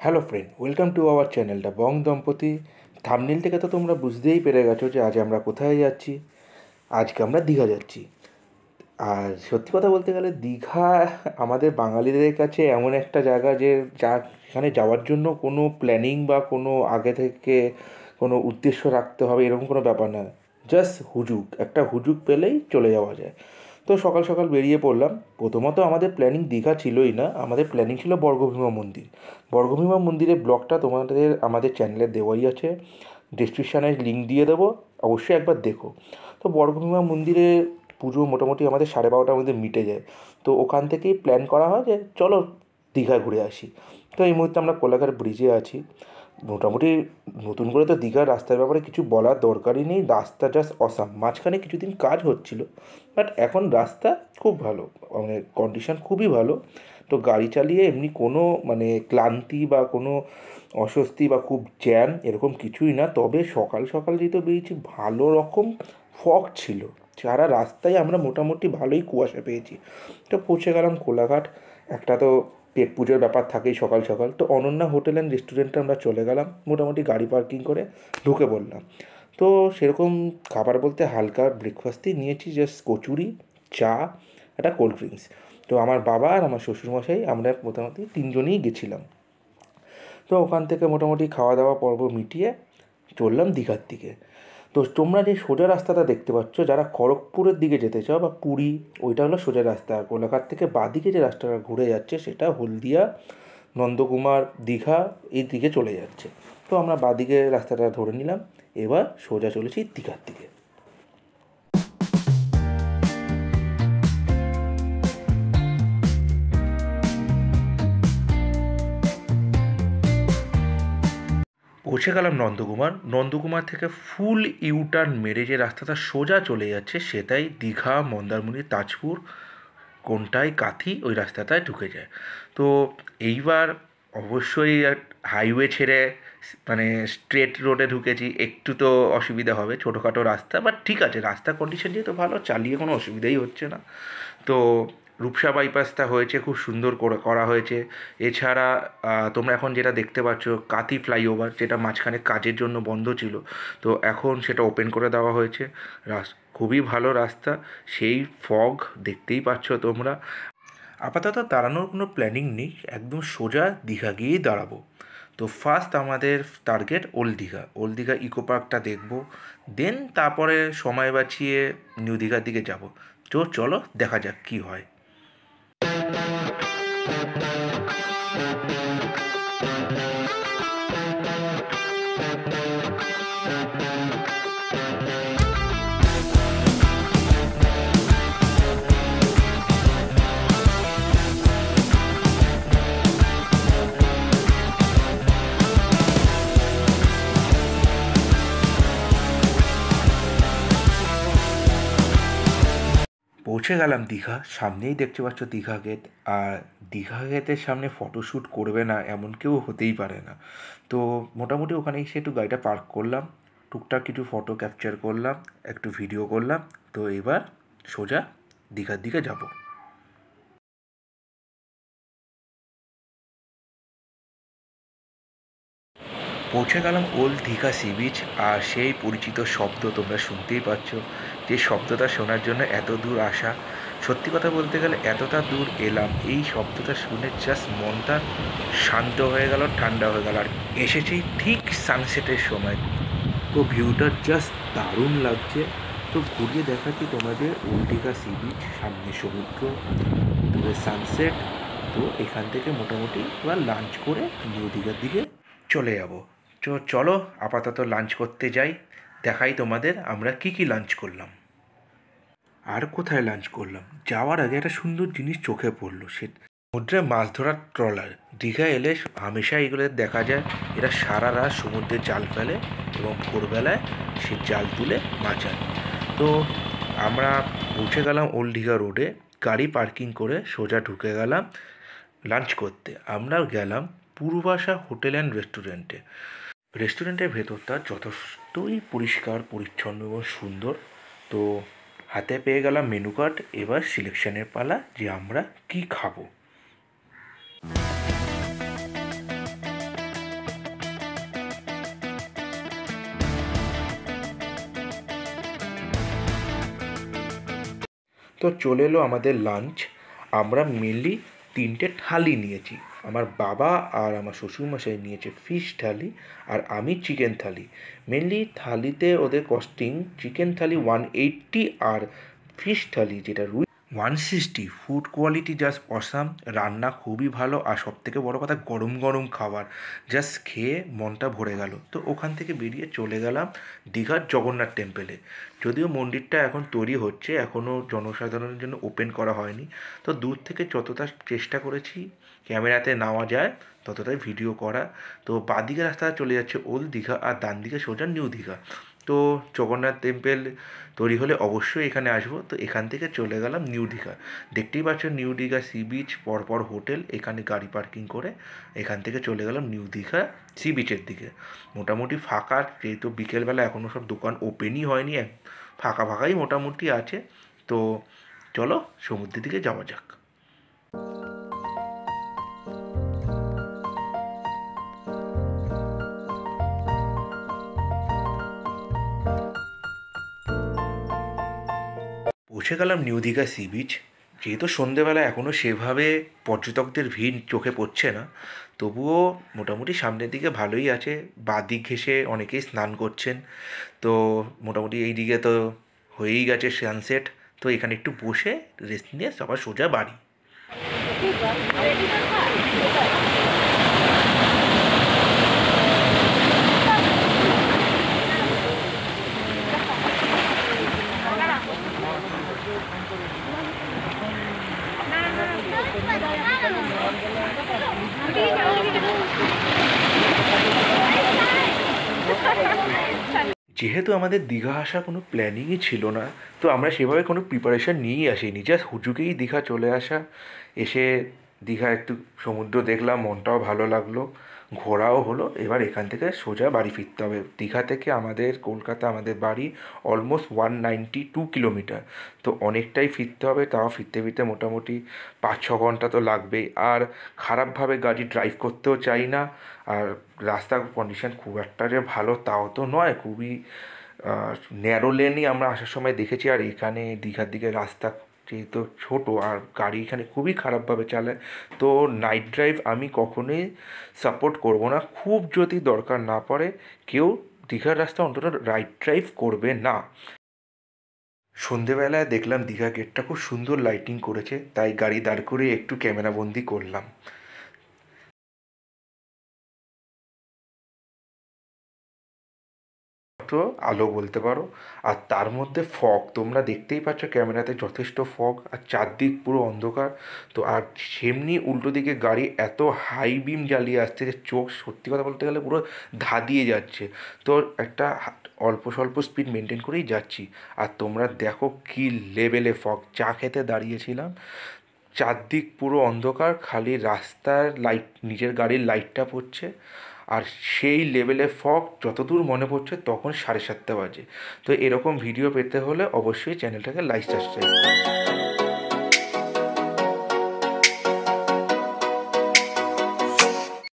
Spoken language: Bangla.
Hello friend, welcome to our channel the Bong Dampati. Thumbnail থেকে তো তোমরা বুঝতেই পেরে গেছো যে আজ আমরা কোথায় যাচ্ছি। আজকে আমরা দীঘা যাচ্ছি। আর সত্যি কথা বলতে গেলে দীঘা আমাদের বাঙালিদের কাছে এমন একটা জায়গা যে যেখানে যাওয়ার জন্য কোনো প্ল্যানিং বা কোনো আগে থেকে কোনো উদ্দেশ্য রাখতে হবে এরকম কোনো ব্যাপার না। জাস্ট একটা হুজুগ পেলেই চলে যাওয়া যায়। তো সকাল সকাল বেরিয়ে পড়লাম। প্রথমত আমাদের প্ল্যানিং দীঘা ছিলই না, আমাদের প্ল্যানিং ছিল বর্গভীমা মন্দির। বর্গভীমা মন্দিরের ব্লগটা আমাদের চ্যানেলে দেওয়াই আছে, ডিসক্রিপশানে লিঙ্ক দিয়ে দেবো, অবশ্যই একবার দেখো। তো বর্গভীমা মন্দিরে পুজো মোটামুটি আমাদের 12:30টার মধ্যে মিটে যায়। তো ওখান থেকেই প্ল্যান করা হয় যে চলো দীঘা ঘুরে আসি। তো এই মুহূর্তে আমরা কোলাঘাট ব্রিজে আছি। মোটামুটি নতুন করে তো দীঘার রাস্তার ব্যাপারে কিছু বলার দরকারই নেই, রাস্তা জাস্ট অসাম। মাঝখানে কিছুদিন কাজ হচ্ছিল, বাট এখন রাস্তা খুব ভালো, মানে কন্ডিশন খুবই ভালো। তো গাড়ি চালিয়ে এমনি কোনো মানে ক্লান্তি বা কোনো অস্বস্তি বা খুব জ্যাম এরকম কিছুই না। তবে সকাল সকাল যেহেতু বেরিয়েছি, ভালো রকম ফগ ছিল, সারা রাস্তায় আমরা মোটামুটি ভালোই কুয়াশা পেয়েছি। তো পৌঁছে গেলাম কোলাঘাট। একটা তো পেট পুজোর ব্যাপার থাকেই সকাল সকাল। তো অনন্যা হোটেল অ্যান্ড রেস্টুরেন্টে আমরা চলে গেলাম, মোটামুটি গাড়ি পার্কিং করে ঢুকে পড়লাম। তো সেরকম খাবার বলতে হালকা ব্রেকফাস্টই নিয়েছি, জাস্ট কচুরি, চা, একটা কোল্ড ড্রিঙ্কস। তো আমার বাবা আর আমার শ্বশুরমশাই আমরা মোটামুটি তিনজনেই গেছিলাম। তো ওখান থেকে মোটামুটি খাওয়া দাওয়া পর্ব মিটিয়ে চললাম দীঘার দিকে। তো তোমরা যে সোজা রাস্তাটা দেখতে পাচ্ছ, যারা খড়গপুরের দিকে যেতে চাও বা পুরী, ওইটা হলো সোজা রাস্তা। আর কোলাঘাট থেকে বাঁদিকে যে রাস্তাটা ঘুরে যাচ্ছে সেটা হলদিয়া, নন্দকুমার, দীঘা এই দিকে চলে যাচ্ছে। তো আমরা বাঁদিকে রাস্তাটা ধরে নিলাম, এবার সোজা চলেছি দীঘার দিকে। পৌঁছে গেলাম নন্দকুমার থেকে ফুল ইউটার্ন মেরে যে রাস্তাটা সোজা চলে যাচ্ছে সেটাই দীঘা, মন্দারমণি, তাজপুর, কোনটায় কাথি, ওই রাস্তাটায় ঢুকে যায়। তো এইবার অবশ্যই হাইওয়ে ছেড়ে মানে স্ট্রেট রোডে ঢুকেছি, একটু তো অসুবিধা হবে, ছোটোখাটো রাস্তা, বাট ঠিক আছে, রাস্তার কন্ডিশন যেহেতু ভালো, চালিয়ে কোনো অসুবিধাই হচ্ছে না। তো রূপসা বাইপাসটা হয়েছে, খুব সুন্দর করে করা হয়েছে। এছাড়া তোমরা এখন যেটা দেখতে পাচ্ছ কাথি ফ্লাইওভার, যেটা মাঝখানে কাজের জন্য বন্ধ ছিল, তো এখন সেটা ওপেন করে দেওয়া হয়েছে। খুবই ভালো রাস্তা, সেই ফগ দেখতেই পাচ্ছ তোমরা। আপাতত দাঁড়ানোর কোনো প্ল্যানিং নেই, একদম সোজা দীঘা গিয়েই দাঁড়াবো। তো ফার্স্ট আমাদের টার্গেট ওল্ড দীঘা ইকো পার্কটা দেখবো, দেন তারপরে সময় বাঁচিয়ে নিউ দীঘার দিকে যাব। তো চলো দেখা যাক কী হয়। পৌঁছে গেলাম দীঘা, সামনেই দেখতে পাচ্ছ দীঘা গেট। আর দীঘা গেটের সামনে ফটোশ্যুট করবে না এমন কেউ হতেই পারে না। তো মোটামুটি ওখানে এসে একটু গাড়িটা পার্ক করলাম, টুকটাক কিছু ফটো ক্যাপচার করলাম, একটু ভিডিও করলাম। তো এবার সোজা দীঘার দিকে যাব। পৌঁছে গেলাম ওল্ড দীঘা সি বিচ। আর সেই পরিচিত শব্দ তোমরা শুনতেই পাচ্ছ, যে শব্দটা শোনার জন্য এত দূর আসা। সত্যি কথা বলতে গেলে এতটা দূর এলাম, এই শব্দটা শুনে জাস্ট মনটা শান্ত হয়ে গেল, ঠান্ডা হয়ে গেল। আর এসেছি ঠিক সানসেটের সময়, তো ভিউটা জাস্ট দারুণ লাগছে। তো ঘুরিয়ে দেখাচ্ছি তোমাদের ওল্ড দীঘা সি বিচ, সামনে সমুদ্র, দূরে সানসেট। তো এখান থেকে মোটামুটি এবার লাঞ্চ করে নিউ দীঘার দিকে চলে যাব। তো চলো আপাতত লাঞ্চ করতে যাই, দেখাই তোমাদের আমরা কি লাঞ্চ করলাম। আর কোথায় লাঞ্চ করলাম, যাওয়ার আগে একটা সুন্দর জিনিস চোখে পড়লো, সে সমুদ্রে মাছ ধরার ট্রলার। দীঘা এলে হামেশা এগুলো দেখা যায়, এরা সারা রাত সমুদ্রে জাল ফেলে এবং ভোরবেলায় সে জাল তুলে মাছ আনে। তো আমরা পৌঁছে গেলাম ওল্ড দীঘা রোডে, গাড়ি পার্কিং করে সোজা ঢুকে গেলাম লাঞ্চ করতে। আমরা গেলাম পূর্বাশা হোটেল অ্যান্ড রেস্টুরেন্টে। রেস্টুরেন্টের ভেতরটা যথেষ্টই পরিষ্কার পরিচ্ছন্ন এবং সুন্দর। তো হাতে পেয়ে গেলাম মেনু কার্ড, এবার সিলেকশনের পালা যে আমরা কি খাবো। তো চলে এলো আমাদের লাঞ্চ। আমরা মেনলি 3টে থালি নিয়েছি। আমার বাবা আর আমার শ্বশুরমশাই নিয়েছে ফিশ থালি, আর আমি চিকেন থালি। মেনলি থালিতে ওদের কস্টিং চিকেন থালি 180 আর ফিশ থালি যেটা 160। ফুড কোয়ালিটি জাস্ট অসাম, রান্না খুবই ভালো, আর সবথেকে বড় কথা গরম গরম খাবার, জাস্ট খেয়ে মনটা ভরে গেল। তো ওখান থেকে বেরিয়ে চলে গেলাম দীঘার জগন্নাথ টেম্পলে। যদিও মন্দিরটা এখন তৈরি হচ্ছে, এখনও জনসাধারণের জন্য ওপেন করা হয়নি। তো দূর থেকে যতটা চেষ্টা করেছি ক্যামেরাতে নেওয়া যায় ততটাই ভিডিও করা। তো বাঁদিকে রাস্তা চলে যাচ্ছে ওল্ড দীঘা, আর ডান দিকে সোজা নিউ দীঘা। তো জগন্নাথ টেম্পল তৈরি হলে অবশ্যই এখানে আসবো। তো এখান থেকে চলে গেলাম নিউ দীঘা। দেখতেই পাচ্ছ নিউ দীঘা সি বিচ, পরপর হোটেল, এখানে গাড়ি পার্কিং করে এখান থেকে চলে গেলাম নিউ দীঘা সি বিচের দিকে। মোটামুটি ফাঁকা, যেহেতু বিকেলবেলা এখনও সব দোকান ওপেনই হয়নি, ফাঁকা ফাঁকাই মোটামুটি আছে। তো চলো সমুদ্রের দিকে যাওয়া যাক। পৌঁছে গেলাম নিউ দীঘা সি বিচ। যেহেতু সন্ধেবেলা এখনও সেভাবে পর্যটকদের ভিড় চোখে পড়ছে না, তবুও মোটামুটি সামনের দিকে ভালোই আছে। বাঁদিক ঘেঁষে অনেকেই স্নান করছেন। তো মোটামুটি এই দিকে তো হয়েই গেছে সানসেট। তো এখানে একটু বসে রেস্ট নিয়ে সবার সোজা বাড়ি। যেহেতু আমাদের দীঘা আসার কোনো প্ল্যানিংই ছিল না, তো আমরা সেভাবে কোনো প্রিপারেশান নিয়েই আসিনি, জাস্ট হুজুকেই দীঘা চলে আসা। এসে দীঘা একটু সমুদ্র দেখলাম, মনটাও ভালো লাগলো, ঘোরাও হলো। এবার এখান থেকে সোজা বাড়ি ফিরতে হবে। দীঘা থেকে আমাদের কলকাতা, আমাদের বাড়ি অলমোস্ট 192 কিলোমিটার। তো অনেকটাই ফিরতে হবে, তাও ফিরতে ফিরতে মোটামুটি 5-6 ঘন্টা তো লাগবেই। আর খারাপভাবে গাড়ি ড্রাইভ করতেও চাই না। আর রাস্তার কন্ডিশন খুব একটা যে ভালো তাও তো নয়, খুবই ন্যারো লেনই আমরা আসার সময় দেখেছি। আর এখানে দীঘার দিকে রাস্তা যেহেতু ছোটো, আর গাড়ি এখানে খুবই খারাপভাবে চালায়। তো নাইট ড্রাইভ আমি কখনোই সাপোর্ট করব না। খুব যদি দরকার না পড়ে কেউ দীঘার রাস্তা অন্তত নাইট ড্রাইভ করবে না। সন্ধেবেলায় দেখলাম দীঘা গেটটা খুব সুন্দর লাইটিং করেছে, তাই গাড়ি দাঁড় করে একটু ক্যামেরাবন্দি করলাম। আলো বলতে পারো। আর তার মধ্যে ফগ, তোমরা দেখতেই পাচ্ছ ক্যামেরাতে যথেষ্ট ফগ, আর চারদিক পুরো অন্ধকার। তো আর সেমনি উল্টো দিকে গাড়ি এত হাই বিম জ্বালিয়ে আসছে যে চোখ সত্যি কথা বলতে গেলে পুরো ধাঁধিয়ে যাচ্ছে। তো একটা অল্প স্বল্প স্পিড মেনটেন করেই যাচ্ছি। আর তোমরা দেখো কি লেভেলে ফগ। চা খেতে দাঁড়িয়েছিলাম, চারদিক পুরো অন্ধকার, খালি রাস্তার লাইট, নিজের গাড়ির লাইটটা পড়ছে। আর সেই লেভেলে ফগ, যতদূর মনে পড়ছে তখন 7:30 বাজে। তো এরকম ভিডিও পেতে হলে অবশ্যই চ্যানেলটাকে লাইক সাবস্ক্রাইব করুন।